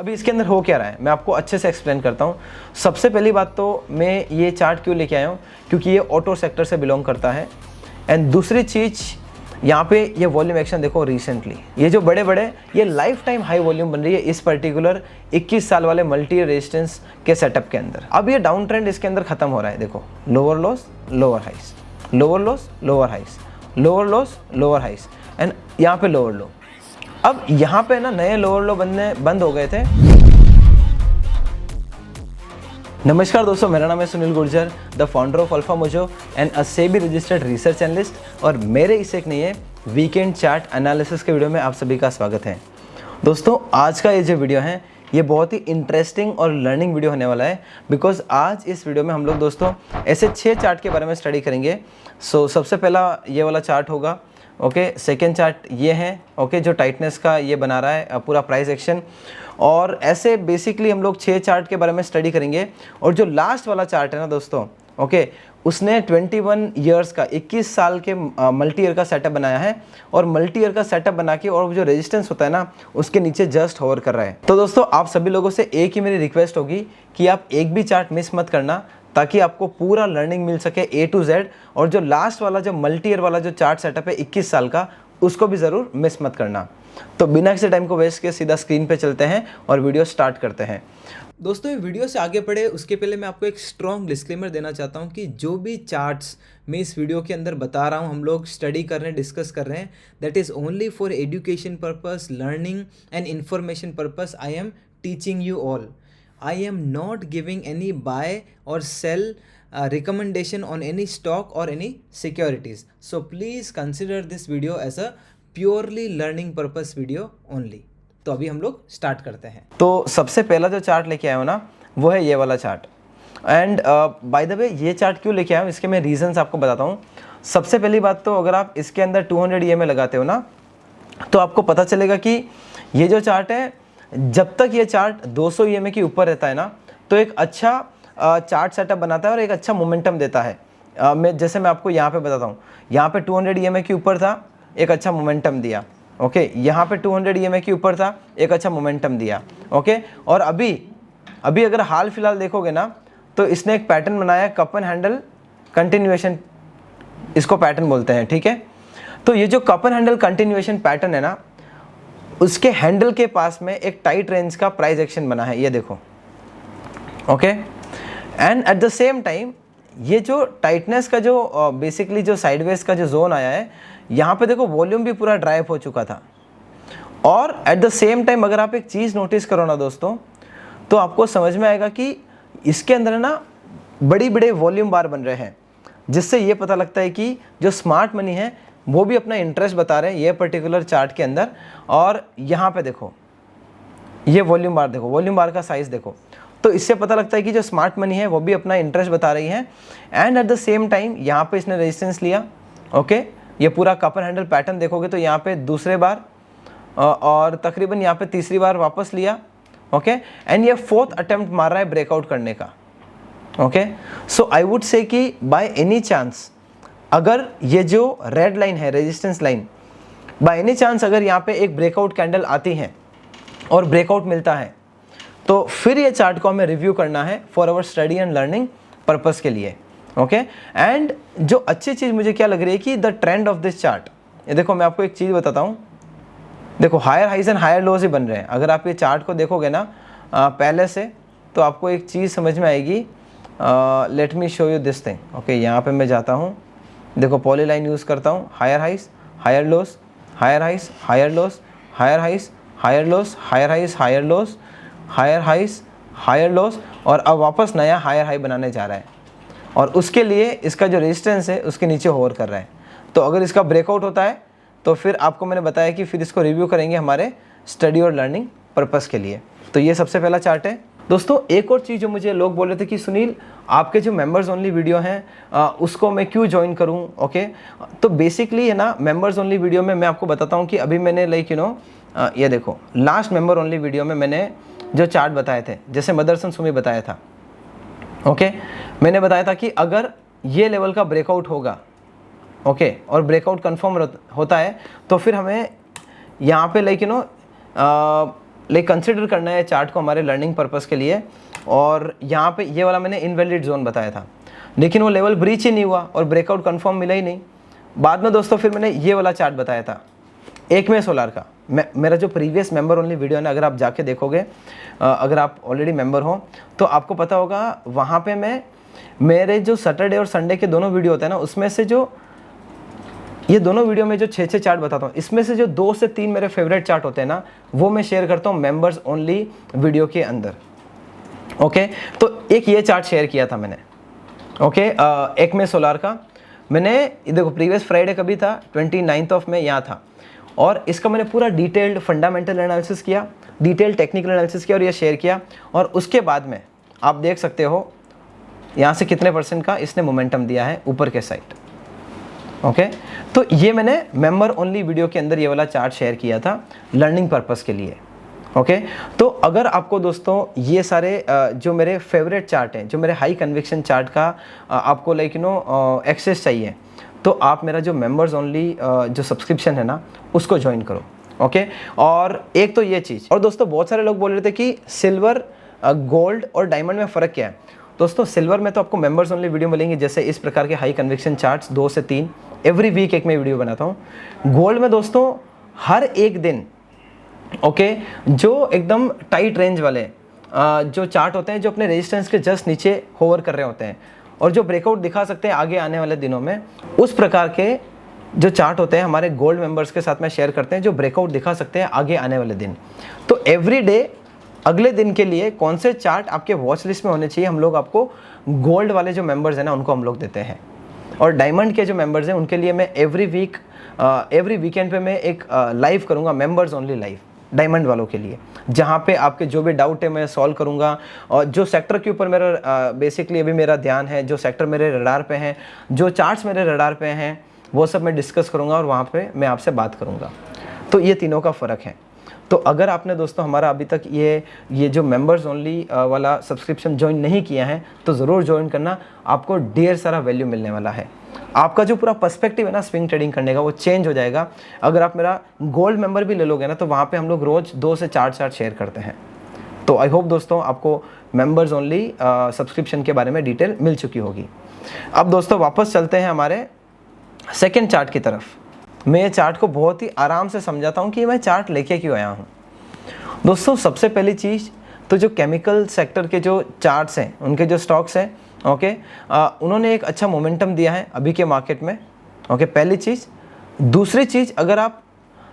अभी इसके अंदर हो क्या रहा है मैं आपको अच्छे से एक्सप्लेन करता हूँ। सबसे पहली बात तो मैं ये चार्ट क्यों लेके आया हूँ, क्योंकि ये ऑटो सेक्टर से बिलोंग करता है। एंड दूसरी चीज़ यहाँ पे ये वॉल्यूम एक्शन देखो, रिसेंटली ये जो बड़े बड़े ये लाइफ टाइम हाई वॉल्यूम बन रही है इस पर्टिकुलर 21 साल वाले मल्टी रेजिस्टेंस के सेटअप के अंदर। अब ये डाउन ट्रेंड इसके अंदर खत्म हो रहा है, देखो lower lows lower highs, lower lows lower highs, lower lows lower highs and यहाँ पे लोअर लो। अब यहाँ पे ना नए लोअर लो बनने बंद हो गए थे। नमस्कार दोस्तों, मेरा नाम है Sunil Gurjar, the founder of alpha mojo and a SEBI registered research analyst. और मेरे इस एक नए वीकेंड चार्ट एनालिसिस के वीडियो में आप सभी का स्वागत है। दोस्तों आज का ये जो वीडियो है ये बहुत ही इंटरेस्टिंग और लर्निंग वीडियो होने वाला है, बिकॉज आज इस वीडियो में हम लोग दोस्तों ऐसे 6 चार्ट के बारे में स्टडी करेंगे। सबसे पहला ये वाला चार्ट होगा, ओके। सेकेंड चार्ट ये है, ओके, जो टाइटनेस का ये बना रहा है पूरा प्राइस एक्शन। और ऐसे बेसिकली हम लोग 6 चार्ट के बारे में स्टडी करेंगे। और जो लास्ट वाला चार्ट है ना दोस्तों, ओके, उसने 21 ईयर्स का 21 साल के मल्टी ईयर का सेटअप बनाया है। और मल्टी ईयर का सेटअप बना के और जो रेजिस्टेंस होता है ना उसके नीचे जस्ट होवर कर रहा है। तो दोस्तों आप सभी लोगों से एक ही मेरी रिक्वेस्ट होगी कि आप एक भी चार्ट मिस मत करना, ताकि आपको पूरा लर्निंग मिल सके A to Z। और जो लास्ट वाला जो मल्टी ईयर वाला जो चार्ट सेटअप है 21 साल का, उसको भी ज़रूर मिस मत करना। तो बिना किसी टाइम को वेस्ट के सीधा स्क्रीन पे चलते हैं और वीडियो स्टार्ट करते हैं। दोस्तों ये वीडियो से आगे बढ़े उसके पहले मैं आपको एक स्ट्रॉन्ग डिस्क्लेमर देना चाहता हूँ कि जो भी चार्ट्स मैं इस वीडियो के अंदर बता रहा हूँ, हम लोग स्टडी कर रहे हैं, डिस्कस कर रहे हैं, that is only for education purpose, learning and information purpose. I am teaching you all. I am not giving any buy or sell recommendation on any stock or any securities. So please consider this video as a purely learning purpose video only. तो अभी हम लोग start करते हैं। तो सबसे पहला जो चार्ट लेके आया हूँ ना वो है ये वाला chart. And by the way ये चार्ट क्यों लेके आया हूँ इसके मैं रीजंस आपको बताता हूँ। सबसे पहली बात तो अगर आप इसके अंदर 200 EMA लगाते हो ना तो आपको पता चलेगा कि ये जो चार्ट है, जब तक ये चार्ट 200 EMA के ऊपर रहता है ना तो एक अच्छा चार्ट सेटअप बनाता है और एक अच्छा मोमेंटम देता है। मैं आपको यहाँ पे बताता हूँ, यहाँ पे 200 EMA के ऊपर था, एक अच्छा मोमेंटम दिया, ओके। यहाँ पे 200 EMA के ऊपर था, एक अच्छा मोमेंटम दिया, ओके। और अभी अगर हाल फिलहाल देखोगे ना तो इसने एक पैटर्न बनाया, कप एंड हैंडल कंटिन्यूएशन, इसको पैटर्न बोलते हैं, ठीक है। तो ये जो cup and handle continuation pattern है ना, उसके हैंडल के पास में एक टाइट रेंज का प्राइस एक्शन बना है, ये देखो, okay. And at the same time ये जो टाइटनेस का जो बेसिकली जो साइडवेज का जो जोन आया है, यहाँ पे देखो वॉल्यूम भी पूरा ड्राई हो चुका था। और एट द सेम टाइम अगर आप एक चीज़ नोटिस करो ना दोस्तों, तो आपको समझ में आएगा कि इसके अंदर ना बड़ी बड़े वॉल्यूम बार बन रहे हैं, जिससे ये पता लगता है कि जो स्मार्ट मनी है वो भी अपना इंटरेस्ट बता रहे हैं ये पर्टिकुलर चार्ट के अंदर। और यहाँ पे देखो ये वॉल्यूम बार देखो, वॉल्यूम बार का साइज़ देखो, तो इससे पता लगता है कि जो स्मार्ट मनी है वो भी अपना इंटरेस्ट बता रही है। And at the same time यहाँ पे इसने रेजिस्टेंस लिया, ओके। ये पूरा कप एंड हैंडल पैटर्न देखोगे तो यहाँ पे दूसरे बार और तकरीबन यहाँ पे तीसरी बार वापस लिया, ओके। एंड ये 4th अटेम्प्ट मार रहा है ब्रेकआउट करने का, okay. So I would say कि बाय एनी चांस अगर ये जो रेड लाइन है resistance line, by any chance अगर यहाँ पे एक ब्रेकआउट कैंडल आती है और ब्रेकआउट मिलता है, तो फिर ये चार्ट को हमें रिव्यू करना है for our study and learning purpose के लिए, ओके। एंड जो अच्छी चीज़ मुझे क्या लग रही है कि the trend of this chart, ये देखो मैं आपको एक चीज़ बताता हूँ, देखो higher highs and higher lows ही बन रहे हैं। अगर आप ये चार्ट को देखोगे ना पहले से, तो आपको एक चीज़ समझ में आएगी। Let me show you this thing, okay. यहाँ पे मैं जाता हूँ, देखो पॉली लाइन यूज़ करता हूँ, higher highs higher lows, higher highs higher lows, higher highs higher lows, higher highs higher lows, higher highs higher lows, और अब वापस नया हायर हाई बनाने जा रहा है। और उसके लिए इसका जो रेजिस्टेंस है उसके नीचे होवर कर रहा है। तो अगर इसका ब्रेकआउट होता है तो फिर आपको मैंने बताया कि फिर इसको रिव्यू करेंगे हमारे स्टडी और लर्निंग पर्पस के लिए। तो ये सबसे पहला चार्ट है दोस्तों। एक और चीज़ जो मुझे लोग बोल रहे थे कि सुनील आपके जो मेंबर्स ओनली वीडियो हैं उसको मैं क्यों ज्वाइन करूं, ओके। तो बेसिकली है ना, मेंबर्स ओनली वीडियो में मैं आपको बताता हूं कि अभी मैंने ये देखो लास्ट मेंबर ओनली वीडियो में मैंने जो चार्ट बताए थे, जैसे मदरसन सुमी बताया था, ओके। मैंने बताया था कि अगर ये लेवल का ब्रेकआउट होगा, ओके, और ब्रेकआउट कन्फर्म होता है तो फिर हमें यहाँ पे लाइक कंसिडर करना है चार्ट को हमारे लर्निंग पर्पस के लिए। और यहाँ पे ये वाला मैंने इनवैलिड जोन बताया था, लेकिन वो लेवल ब्रीच ही नहीं हुआ और ब्रेकआउट कंफर्म मिला ही नहीं। बाद में दोस्तों फिर मैंने ये वाला चार्ट बताया था एकमे सोलार का। मेरा जो प्रीवियस मेंबर ओनली वीडियो है ना, अगर आप जाके देखोगे, अगर आप ऑलरेडी मेंबर हो तो आपको पता होगा, वहाँ पे मैं मेरे जो सैटरडे और संडे के दोनों वीडियो होते हैं ना, उसमें से जो ये दोनों वीडियो में जो 6-6 चार्ट बताता हूँ, इसमें से जो 2 से 3 मेरे फेवरेट चार्ट होते हैं ना, वो मैं शेयर करता हूँ मेंबर्स ओनली वीडियो के अंदर। ओके, तो एक ये चार्ट शेयर किया था मैंने। ओके, एकमे सोलार का मैंने, देखो प्रीवियस फ्राइडे कभी था, 29 ऑफ में यहाँ था, और इसका मैंने पूरा डिटेल्ड फंडामेंटल एनालिसिस किया, डिटेल्ड टेक्निकल एनालिसिस किया और ये शेयर किया। और उसके बाद में आप देख सकते हो यहाँ से कितने % का इसने मोमेंटम दिया है ऊपर के साइड। ओके, तो ये मैंने मेंबर ओनली वीडियो के अंदर ये वाला चार्ट शेयर किया था लर्निंग पर्पस के लिए। ओके, तो अगर आपको दोस्तों ये सारे जो मेरे फेवरेट चार्ट हैं, जो मेरे हाई कन्विक्शन चार्ट का आपको लाइक एक्सेस चाहिए, तो आप मेरा जो मेंबर्स ओनली जो सब्सक्रिप्शन है ना, उसको ज्वाइन करो। ओके, और एक तो ये चीज़, और दोस्तों बहुत सारे लोग बोल रहे थे कि सिल्वर, गोल्ड और डायमंड में फ़र्क क्या है। दोस्तों सिल्वर में तो आपको मेंबर्स ओनली वीडियो मिलेंगे, जैसे इस प्रकार के हाई कन्विक्शन चार्ट्स 2 से 3 एवरी वीक एक मैं वीडियो बनाता हूँ। गोल्ड में दोस्तों हर एक दिन ओके, जो एकदम टाइट रेंज वाले जो चार्ट होते हैं, जो अपने रेजिस्टेंस के जस्ट नीचे होवर कर रहे होते हैं और जो ब्रेकआउट दिखा सकते हैं आगे आने वाले दिनों में, उस प्रकार के जो चार्ट होते हैं हमारे गोल्ड मेंबर्स के साथ में शेयर करते हैं, जो ब्रेकआउट दिखा सकते हैं आगे आने वाले दिन। तो एवरी डे अगले दिन के लिए कौन से चार्ट आपके वॉच लिस्ट में होने चाहिए, हम लोग आपको गोल्ड वाले जो मेंबर्स हैं ना, उनको हम लोग देते हैं। और डायमंड के जो मेंबर्स हैं उनके लिए मैं एवरी वीकेंड पे मैं एक लाइव करूँगा, मेंबर्स ओनली लाइव डायमंड वालों के लिए, जहाँ पे आपके जो भी डाउट है मैं सॉल्व करूँगा। और जो सेक्टर के ऊपर मेरा बेसिकली अभी मेरा ध्यान है, जो सेक्टर मेरे रडार पे हैं, जो चार्ट्स मेरे रडार पे हैं, वो सब मैं डिस्कस करूँगा और वहाँ पे मैं आपसे बात करूँगा। तो ये तीनों का फ़र्क है। तो अगर आपने दोस्तों हमारा अभी तक ये जो मेंबर्स ओनली वाला सब्सक्रिप्शन ज्वाइन नहीं किया है, तो ज़रूर ज्वाइन करना, आपको ढेर सारा वैल्यू मिलने वाला है। आपका जो पूरा पर्सपेक्टिव है ना स्विंग ट्रेडिंग करने का, वो चेंज हो जाएगा। अगर आप मेरा गोल्ड मेंबर भी ले लोगे ना, तो वहाँ पे हम लोग रोज़ 2 से 4 चार्ट शेयर करते हैं। तो आई होप दोस्तों आपको मेंबर्स ओनली सब्सक्रिप्शन के बारे में डिटेल मिल चुकी होगी। अब दोस्तों वापस चलते हैं हमारे सेकेंड चार्ट की तरफ। मैं ये चार्ट को बहुत ही आराम से समझाता हूँ कि मैं चार्ट लेके क्यों आया हूँ। दोस्तों सबसे पहली चीज़ तो जो केमिकल सेक्टर के जो चार्ट्स हैं, उनके जो स्टॉक्स हैं, ओके, उन्होंने एक अच्छा मोमेंटम दिया है अभी के मार्केट में। ओके, पहली चीज़। दूसरी चीज़, अगर आप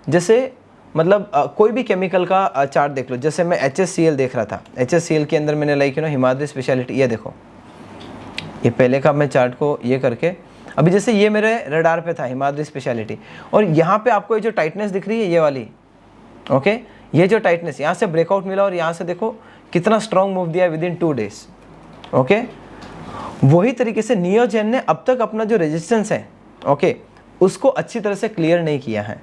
जैसे मतलब कोई भी केमिकल का चार्ट देख लो, जैसे मैं HSCL देख रहा था, HSCL के अंदर मैंने लाइक हिमाद्री स्पेशलिटी, ये देखो, ये पहले का मैं चार्ट को ये करके, अभी जैसे ये मेरे रडार पे था हिमाद्री स्पेशलिटी, और यहाँ पे आपको ये जो टाइटनेस दिख रही है ये वाली, ओके, ये जो टाइटनेस, यहाँ से ब्रेकआउट मिला और यहाँ से देखो कितना स्ट्रॉन्ग मूव दिया विद इन 2 डेज। ओके, वही तरीके से नियोजन ने अब तक अपना जो रेजिस्टेंस है, ओके, उसको अच्छी तरह से क्लियर नहीं किया है।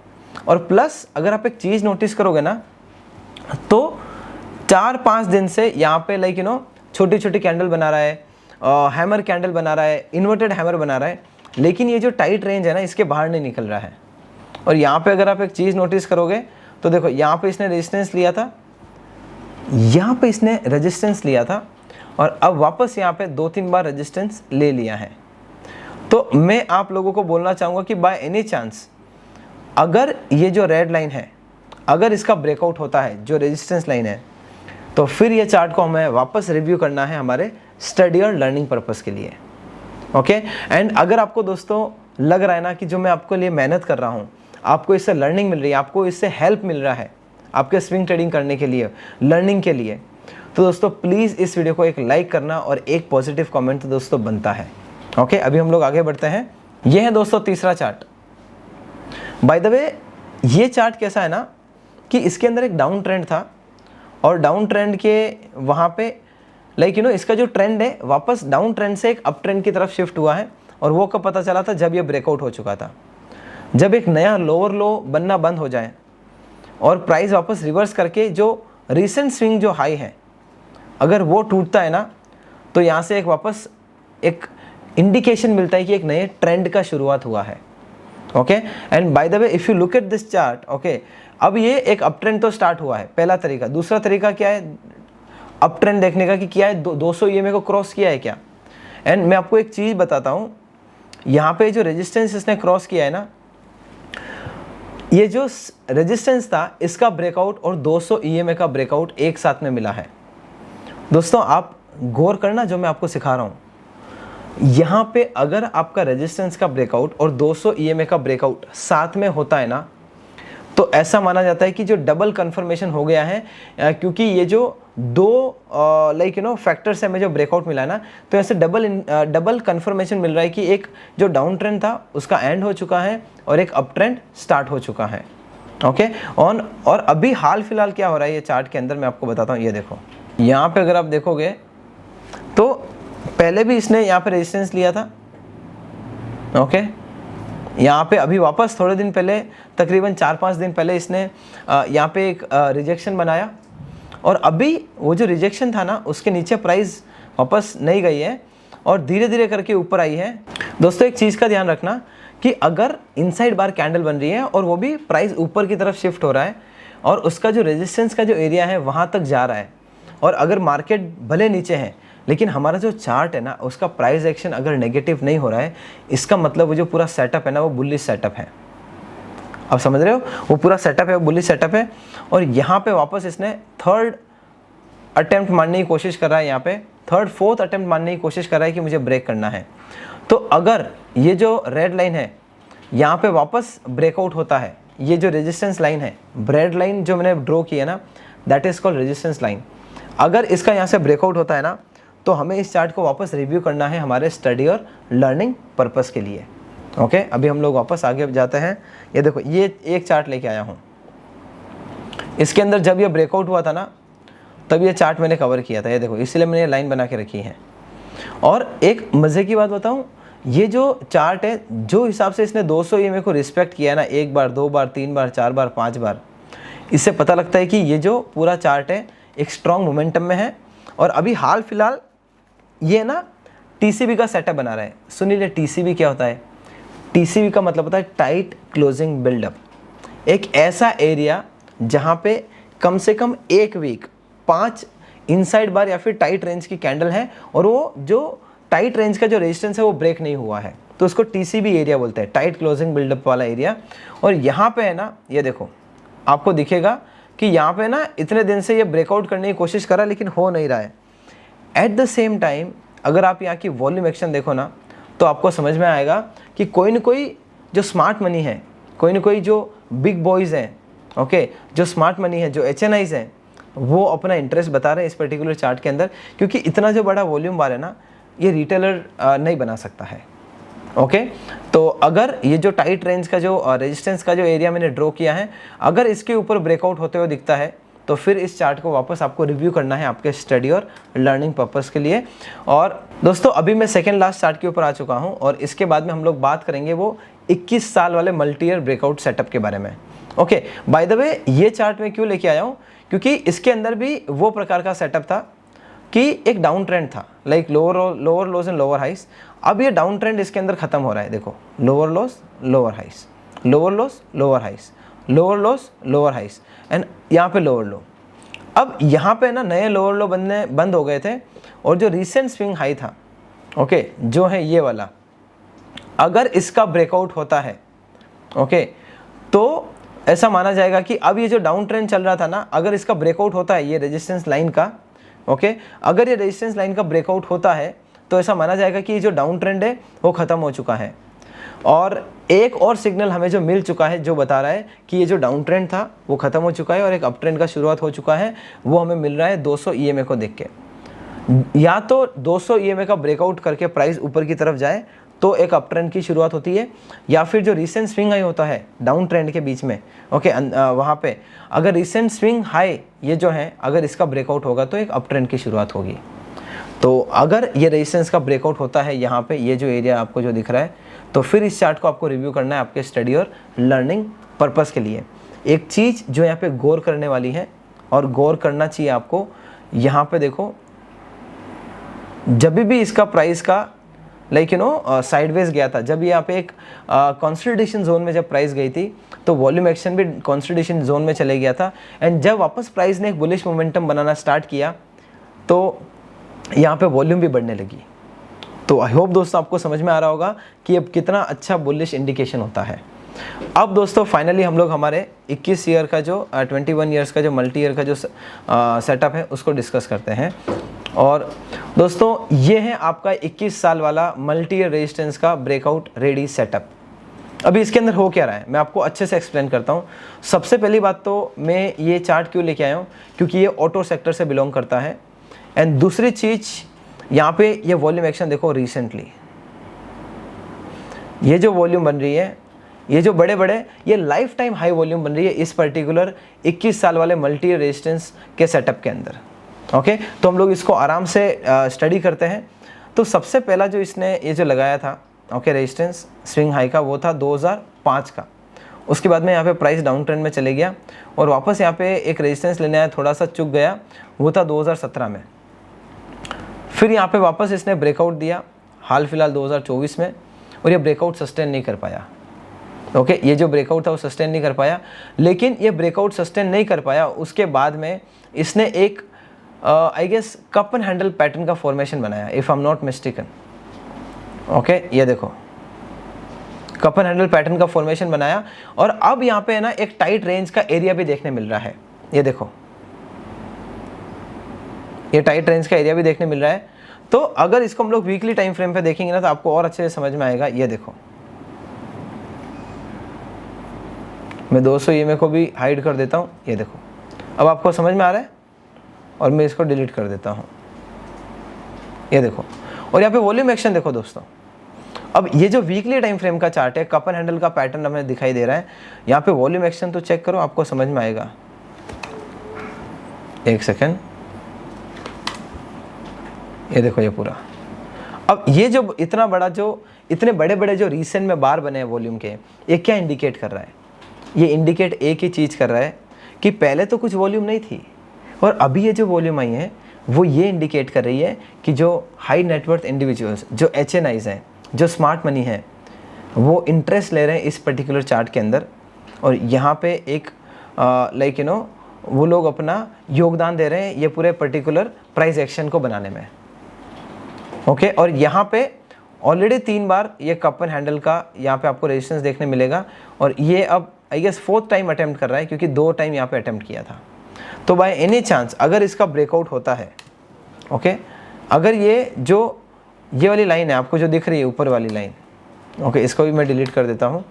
और प्लस अगर आप एक चीज़ नोटिस करोगे ना, तो 4-5 दिन से यहाँ पे लाइक छोटी छोटी कैंडल बना रहा है, हैमर कैंडल बना रहा है, इन्वर्टेड हैमर बना रहा है, लेकिन ये जो टाइट रेंज है ना, इसके बाहर नहीं निकल रहा है। और यहाँ पे अगर आप एक चीज़ नोटिस करोगे तो देखो, यहाँ पे इसने रेजिस्टेंस लिया था, यहाँ पे इसने रेजिस्टेंस लिया था, और अब वापस यहाँ पे 2-3 बार रेजिस्टेंस ले लिया है। तो मैं आप लोगों को बोलना चाहूँगा कि बाय एनी चांस अगर ये जो रेड लाइन है, अगर इसका ब्रेकआउट होता है, जो रेजिस्टेंस लाइन है, तो फिर ये चार्ट को हमें वापस रिव्यू करना है हमारे स्टडी और लर्निंग पर्पस के लिए। ओके, एंड अगर आपको दोस्तों लग रहा है ना कि जो मैं आपके लिए मेहनत कर रहा हूँ, आपको इससे लर्निंग मिल रही है, आपको इससे हेल्प मिल रहा है आपके स्विंग ट्रेडिंग करने के लिए, लर्निंग के लिए, तो दोस्तों प्लीज़ इस वीडियो को एक लाइक करना और एक पॉजिटिव कमेंट तो दोस्तों बनता है। ओके, अभी हम लोग आगे बढ़ते हैं। ये है दोस्तों तीसरा चार्ट। बाय द वे, ये चार्ट कैसा है ना कि इसके अंदर एक डाउन ट्रेंड था, और डाउन ट्रेंड के वहाँ पे लाइक इसका जो ट्रेंड है वापस डाउन ट्रेंड से एक अप ट्रेंड की तरफ शिफ्ट हुआ है। और वो कब पता चला था? जब ये ब्रेकआउट हो चुका था, जब एक नया लोअर लो बनना बंद हो जाए और प्राइस वापस रिवर्स करके जो रिसेंट स्विंग जो हाई है अगर वो टूटता है ना, तो यहाँ से एक वापस एक इंडिकेशन मिलता है कि एक नए ट्रेंड का शुरुआत हुआ है। Okay, and by the way if you look at this chart, okay, अब ये एक अप ट्रेंड तो स्टार्ट हुआ है, पहला तरीका। दूसरा तरीका क्या है अप ट्रेंड देखने का कि क्या है 200 ईएमए को क्रॉस किया है क्या। एंड मैं आपको एक चीज़ बताता हूँ, यहाँ पे जो रेजिस्टेंस इसने क्रॉस किया है ना, ये जो रेजिस्टेंस था इसका ब्रेकआउट और 200 ईएमए का ब्रेकआउट एक साथ में मिला है। दोस्तों आप गौर करना जो मैं आपको सिखा रहा हूँ, यहाँ पे अगर आपका रेजिस्टेंस का ब्रेकआउट और 200 ईएमए का ब्रेकआउट साथ में होता है ना, तो ऐसा माना जाता है कि जो डबल कन्फर्मेशन हो गया है, क्योंकि ये जो दो फैक्टर से हमें जो ब्रेकआउट मिला है ना, तो ऐसे डबल कन्फर्मेशन मिल रहा है कि एक जो डाउन ट्रेंड था उसका एंड हो चुका है और एक अप ट्रेंड स्टार्ट हो चुका है। ओके और अभी हाल फिलहाल क्या हो रहा है ये चार्ट के अंदर मैं आपको बताता हूँ। ये देखो यहाँ पे अगर आप देखोगे तो पहले भी इसने यहाँ पे रेजिस्टेंस लिया था। ओके यहाँ पे अभी वापस थोड़े दिन पहले, तकरीबन 4-5 दिन पहले इसने यहाँ पे एक रिजेक्शन बनाया, और अभी वो जो रिजेक्शन था ना उसके नीचे प्राइस वापस नहीं गई है और धीरे धीरे करके ऊपर आई है। दोस्तों एक चीज़ का ध्यान रखना कि अगर इनसाइड बार कैंडल बन रही है और वो भी प्राइस ऊपर की तरफ शिफ्ट हो रहा है और उसका जो रेजिस्टेंस का जो एरिया है वहाँ तक जा रहा है, और अगर मार्केट भले नीचे है लेकिन हमारा जो चार्ट है ना उसका प्राइस एक्शन अगर नेगेटिव नहीं हो रहा है, इसका मतलब वो जो पूरा सेटअप है ना वो बुलिश सेटअप है। आप समझ रहे हो, वो पूरा सेटअप है, वो बुलिश सेटअप है। और यहाँ पे वापस इसने थर्ड अटेम्प्ट मारने की कोशिश कर रहा है, यहाँ पे फोर्थ अटेम्प्ट मारने की कोशिश कर रहा है कि मुझे ब्रेक करना है। तो अगर ये जो रेड लाइन है यहाँ पे वापस ब्रेकआउट होता है, ये जो रेजिस्टेंस लाइन है, रेड लाइन जो मैंने ड्रॉ की है ना, that is called resistance line. अगर इसका यहाँ से ब्रेकआउट होता है ना, तो हमें इस चार्ट को वापस रिव्यू करना है हमारे स्टडी और लर्निंग पर्पस के लिए। ओके अभी हम लोग वापस आगे जाते हैं। ये देखो ये एक चार्ट लेके आया हूँ, इसके अंदर जब ये ब्रेकआउट हुआ था ना तब ये चार्ट मैंने कवर किया था। ये देखो इसलिए मैंने लाइन बना के रखी है। और एक मज़े की बात बताऊँ, ये जो चार्ट है जो हिसाब से इसने 200 ईएमए को रिस्पेक्ट किया है ना, 1 बार 2 बार 3 बार 4 बार 5 बार, इससे पता लगता है कि ये जो पूरा चार्ट है एक स्ट्रॉन्ग मोमेंटम में है। और अभी हाल फिलहाल ये ना टीसीबी का सेटअप बना रहा है। सुनिए टीसीबी क्या होता है? टीसीबी का मतलब होता है टाइट क्लोजिंग बिल्डअप। एक ऐसा एरिया जहाँ पे कम से कम एक वीक 5 इनसाइड बार या फिर टाइट रेंज की कैंडल है और वो जो टाइट रेंज का जो रेजिस्टेंस है वो ब्रेक नहीं हुआ है, तो उसको टीसीबी एरिया बोलते हैं, टाइट क्लोजिंग बिल्डअप वाला एरिया। और यहाँ पे है ना, ये देखो आपको दिखेगा कि यहाँ पे ना इतने दिन से ये ब्रेकआउट करने की कोशिश कर रहा है लेकिन हो नहीं रहा है। एट द सेम टाइम अगर आप यहाँ की वॉल्यूम एक्शन देखो ना, तो आपको समझ में आएगा कि कोई न कोई जो स्मार्ट मनी है, कोई न कोई जो बिग बॉयज़ हैं, ओके, जो स्मार्ट मनी है, जो एचएनआईज़ हैं, वो अपना इंटरेस्ट बता रहे हैं इस पर्टिकुलर चार्ट के अंदर, क्योंकि इतना जो बड़ा वॉल्यूम बार है ना, ये रिटेलर नहीं बना सकता है। ओके तो अगर ये जो टाइट रेंज का जो रेजिस्टेंस का जो एरिया मैंने ड्रॉ किया है, अगर इसके ऊपर ब्रेकआउट होते हुए दिखता है तो फिर इस चार्ट को वापस आपको रिव्यू करना है आपके स्टडी और लर्निंग पर्पस के लिए। और दोस्तों अभी मैं सेकेंड लास्ट चार्ट के ऊपर आ चुका हूँ और इसके बाद में हम लोग बात करेंगे वो 21 साल वाले मल्टी ईयर ब्रेकआउट सेटअप के बारे में। ओके बाय द वे ये चार्ट मैं क्यों लेके आया हूँ, क्योंकि इसके अंदर भी वो प्रकार का सेटअप था कि एक डाउन ट्रेंड था, like lower lows and lower highs. अब ये डाउन ट्रेंड इसके अंदर खत्म हो रहा है। देखो lower lows lower highs, lower lows lower highs, lower lows lower highs and यहाँ पे लोअर लो। अब यहाँ पे ना नए लोअर लो बनने बंद हो गए थे और जो रीसेंट स्विंग हाई था, ओके, जो है ये वाला, अगर इसका ब्रेकआउट होता है, ओके, तो ऐसा माना जाएगा कि अब ये जो डाउन ट्रेंड चल रहा था ना, अगर इसका ब्रेकआउट होता है ये रेजिस्टेंस लाइन का, ओके, अगर ये रेजिस्टेंस लाइन का ब्रेकआउट होता है तो ऐसा माना जाएगा कि ये जो डाउन ट्रेंड है वो ख़त्म हो चुका है। और एक और सिग्नल हमें जो मिल चुका है जो बता रहा है कि ये जो डाउन ट्रेंड था वो ख़त्म हो चुका है और एक अप ट्रेंड का शुरुआत हो चुका है, वो हमें मिल रहा है 200 ईएमए को देख के। या तो 200 ईएमए का ब्रेकआउट करके प्राइस ऊपर की तरफ जाए तो एक अप ट्रेंड की शुरुआत होती है, या फिर जो रिसेंट स्विंग हाई होता है डाउन ट्रेंड के बीच में, ओके, वहाँ पे अगर रिसेंट स्विंग हाई ये जो है अगर इसका ब्रेकआउट होगा तो एक अप ट्रेंड की शुरुआत होगी। तो अगर ये रेजिस्टेंस का ब्रेकआउट होता है यहाँ पे, ये जो एरिया आपको जो दिख रहा है, तो फिर इस चार्ट को आपको रिव्यू करना है आपके स्टडी और लर्निंग पर्पस के लिए। एक चीज़ जो यहाँ पे गौर करने वाली है और गौर करना चाहिए आपको, यहाँ पे देखो जब भी इसका प्राइस का लाइक साइडवेज गया था। जब यहाँ पे एक कंसोलिडेशन जोन में जब प्राइस गई थी तो वॉल्यूम एक्शन भी कंसोलिडेशन जोन में चले गया था, एंड जब वापस प्राइस ने एक बुलिश मोमेंटम बनाना स्टार्ट किया तो यहाँ पे वॉल्यूम भी बढ़ने लगी। तो आई होप दोस्तों आपको समझ में आ रहा होगा कि अब कितना अच्छा बुलिश इंडिकेशन होता है। अब दोस्तों फाइनली हम लोग हमारे 21 ईयर का जो 21 ईयर्स का जो मल्टी ईयर का जो सेटअप है उसको डिस्कस करते हैं। और दोस्तों ये है आपका 21 साल वाला मल्टी ईयर रेजिस्टेंस का ब्रेकआउट रेडी सेटअप। अभी इसके अंदर हो क्या रहा है मैं आपको अच्छे से एक्सप्लेन करता हूँ। सबसे पहली बात तो मैं ये चार्ट क्यों लेके आया हूँ, क्योंकि ये ऑटो सेक्टर से बिलोंग करता है। एंड दूसरी चीज़ यहाँ पे ये वॉल्यूम एक्शन देखो, रिसेंटली ये जो वॉल्यूम बन रही है, ये जो बड़े बड़े ये लाइफ टाइम हाई वॉल्यूम बन रही है इस पर्टिकुलर 21 साल वाले मल्टी रेजिस्टेंस के सेटअप के अंदर। ओके, तो हम लोग इसको आराम से स्टडी करते हैं। तो सबसे पहला जो इसने ये जो लगाया था ओके रेजिस्टेंस स्विंग हाई का, वो था 2005 का। उसके बाद में यहाँ पे प्राइस डाउन ट्रेंड में चले गया और वापस यहाँ पे एक रेजिस्टेंस लेने आया, थोड़ा सा चुक गया, वो था 2017 में। फिर यहाँ पे वापस इसने ब्रेकआउट दिया हाल फिलहाल 2024 में, और ये ब्रेकआउट सस्टेन नहीं कर पाया। ओके, ये जो ब्रेकआउट था वो सस्टेन नहीं कर पाया, लेकिन ये ब्रेकआउट सस्टेन नहीं कर पाया उसके बाद में इसने एक I guess cup and handle pattern का फॉर्मेशन बनाया, if I am not mistaken. Okay, ये देखो कप एंड हैंडल पैटर्न का फॉर्मेशन बनाया, और अब यहाँ पे है ना एक टाइट रेंज का एरिया भी देखने मिल रहा है। ये देखो ये टाइट रेंज का एरिया भी देखने मिल रहा है। तो अगर इसको हम लोग वीकली टाइम फ्रेम पे देखेंगे ना तो आपको और अच्छे से समझ में आएगा। ये देखो मैं 200 EMA को भी हाइड कर देता हूँ। ये देखो अब आपको समझ में आ रहा है, और मैं इसको डिलीट कर देता हूँ। ये देखो, और यहाँ पे वॉल्यूम एक्शन देखो दोस्तों। अब ये जो वीकली टाइम फ्रेम का चार्ट है, कप एंड हैंडल का पैटर्न हमें दिखाई दे रहा है। यहाँ पे वॉल्यूम एक्शन तो चेक करो, आपको समझ में आएगा। एक सेकेंड, ये देखो ये पूरा। अब ये जो इतना बड़ा जो इतने बड़े बड़े जो रिसेंट में बार बने हैं वॉल्यूम के, ये क्या इंडिकेट कर रहा है? ये इंडिकेट एक ही चीज़ कर रहा है कि पहले तो कुछ वॉल्यूम नहीं थी, और अभी ये जो वॉल्यूम आई है वो ये इंडिकेट कर रही है कि जो हाई नेटवर्थ इंडिविजुअल्स, जो HNIs हैं, जो स्मार्ट मनी है, वो इंटरेस्ट ले रहे हैं इस पर्टिकुलर चार्ट के अंदर, और यहाँ पे एक लाइक वो लोग अपना योगदान दे रहे हैं ये पूरे पर्टिकुलर प्राइस एक्शन को बनाने में। ओके, और यहाँ पे ऑलरेडी 3 बार ये कप एंड हैंडल का यहाँ पे आपको रेजिस्टेंस देखने मिलेगा, और ये अब I guess 4th time attempt कर रहा है, क्योंकि 2 टाइम यहाँ पे अटेम्प्ट किया था। तो बाय एनी चांस अगर इसका ब्रेकआउट होता है, ओके, अगर ये वाली लाइन है आपको जो दिख रही है ऊपर वाली लाइन, ओके, इसको भी मैं डिलीट कर देता हूँ।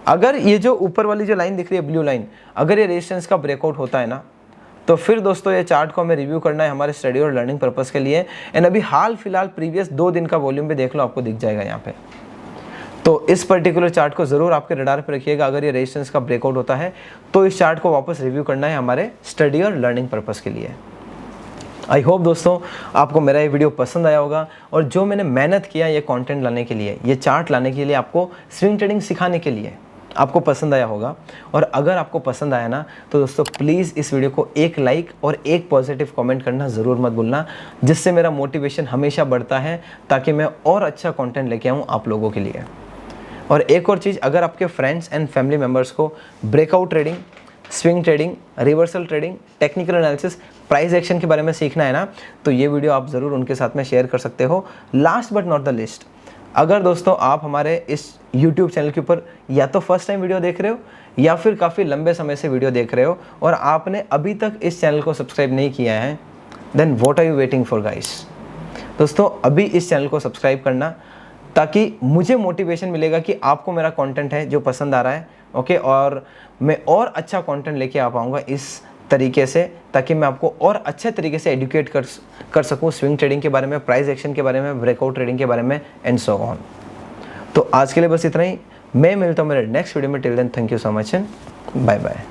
अगर ये जो ऊपर वाली जो लाइन दिख रही है ब्लू लाइन, अगर ये रेजिस्टेंस का ब्रेकआउट होता है ना, तो फिर दोस्तों ये चार्ट को हमें रिव्यू करना है हमारे स्टडी और लर्निंग पर्पस के लिए। एंड अभी हाल फिलहाल प्रीवियस 2 दिन का वॉल्यूम भी देख लो, आपको दिख जाएगा यहाँ पे। तो इस पर्टिकुलर चार्ट को ज़रूर आपके रडार पे रखिएगा। अगर ये रेजिस्टेंस का ब्रेकआउट होता है तो इस चार्ट को वापस रिव्यू करना है हमारे स्टडी और लर्निंग पर्पस के लिए। आई होप दोस्तों आपको मेरा ये वीडियो पसंद आया होगा, और जो मैंने मेहनत किया ये कंटेंट लाने के लिए, ये चार्ट लाने के लिए, आपको स्विंग ट्रेडिंग सिखाने के लिए, आपको पसंद आया होगा। और अगर आपको पसंद आया ना तो दोस्तों प्लीज़ इस वीडियो को एक लाइक और एक पॉजिटिव कमेंट करना ज़रूर मत भूलना, जिससे मेरा मोटिवेशन हमेशा बढ़ता है, ताकि मैं और अच्छा कंटेंट लेके आऊँ आप लोगों के लिए। और एक और चीज़, अगर आपके फ्रेंड्स एंड फैमिली मेम्बर्स को breakout trading, swing trading, reversal trading, technical analysis, price action के बारे में सीखना है ना, तो ये वीडियो आप ज़रूर उनके साथ में शेयर कर सकते हो। Last but not the list, अगर दोस्तों आप हमारे इस YouTube चैनल के ऊपर या तो फर्स्ट टाइम वीडियो देख रहे हो या फिर काफ़ी लंबे समय से वीडियो देख रहे हो और आपने अभी तक इस चैनल को सब्सक्राइब नहीं किया है, then what are you waiting for guys. दोस्तों अभी इस चैनल को सब्सक्राइब करना, ताकि मुझे मोटिवेशन मिलेगा कि आपको मेरा कंटेंट है जो पसंद आ रहा है, ओके, और मैं और अच्छा कंटेंट लेके आ पाऊँगा इस तरीके से, ताकि मैं आपको और अच्छे तरीके से एडुकेट कर सकूं स्विंग ट्रेडिंग के बारे में, प्राइस एक्शन के बारे में, ब्रेकआउट ट्रेडिंग के बारे में, एंड सो ऑन। तो आज के लिए बस इतना ही। मैं मिलता हूँ मेरे नेक्स्ट वीडियो में। Till then thank you so much and bye bye.